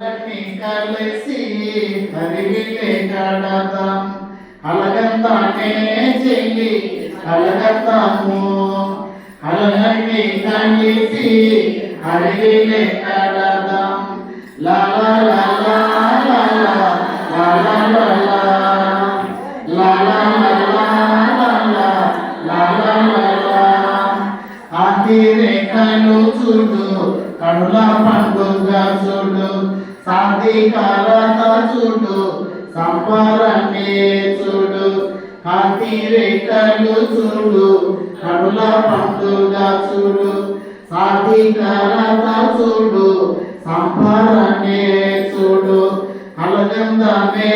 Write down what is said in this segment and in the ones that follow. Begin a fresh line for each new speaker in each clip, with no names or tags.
కలిసి హరివిలే కడదాం అలగంతానే చెల్లి అలగతాము అలగన్ని కలిసి హరివిలే కడదాం లాలా లాలా లాలా లాలా లాలా లాలా లాలా లాలా లాలా అతిరేకలు చూడు కనుల పండుగ చూడు సాధికారత చూడు సంపరనే చూడు అతిరేకలు చూడు కనుల పండుగ చూడు సాధికారత చూడు సంపరనే చూడు కలగందమే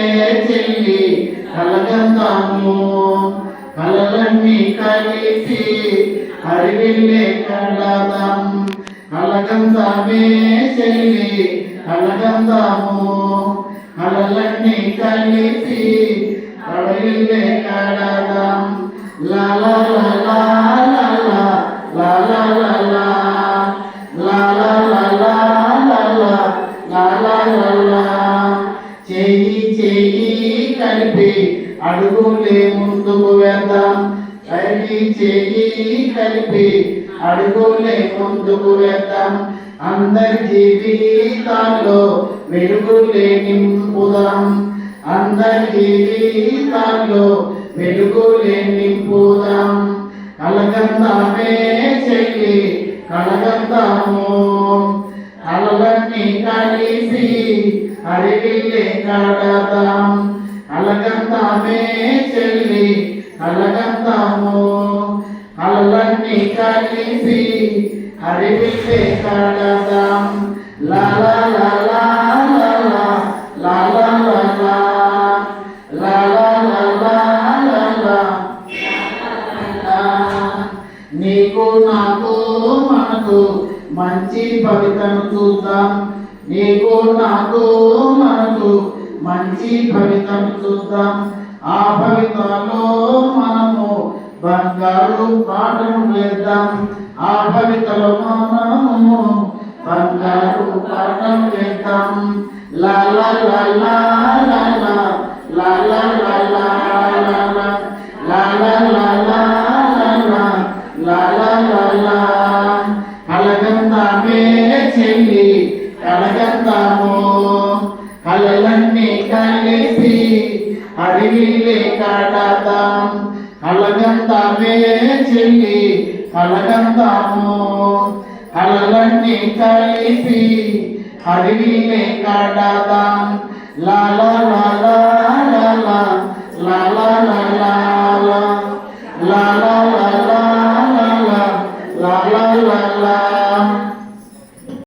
చెల్లి కలగందము కలలన్నీ కలిసి హరివిల్లే కడదాం కలగందమే చెల్లి కలగందము కలలన్నీ కలిసి హరివిల్లే కడదాం లాలా లాలా లాలా లాలా లాలా లాలా లాలా లాలా లాలా లాలా చెయ్యి చెయ్యి కలిపి అడుగులే ముందుకు వేద్దాం చెయ్యి కలిపి అడుగులే ముందుకు వేద్దాం అందరి జీవితాల్లో వెలుగులే నింపుదాం అందరి జీవితాల్లో వెలుగులే నింపుదాం కలగందమే చెల్లి కలగందము అలలన్నీ కలిసి హరివిల్లే కడదాం కలగందమే చెల్లి కలగందము అలలన్నీ కలిసి హరివిల్లే కడదాం లాలా లాలా లాలా లాలా లాలా లాలా లాలా లాలా నీకు నాకు మనకు మంచి భవితను చూద్దాం నీకు నాకు మనకు మంచి భవితను చూద్దాం ఆ భవితలో మనము బంగారు పాఠం వేద్దాం ఆ భవితలో మనము బంగారు పాఠం వేద్దాం లాలా లాలా లాలా లాలా లాలా లాలా లాలా లాలా లాలా లాలా లాలా కలగందమే చెల్లి కలగందము కలలన్నీ కలిసి హరివిల్లే కడదాం కలగందమే చెల్లి కలగందము కలలన్నీ కలిసి హరివిల్లే కడదాం లాలా లాలా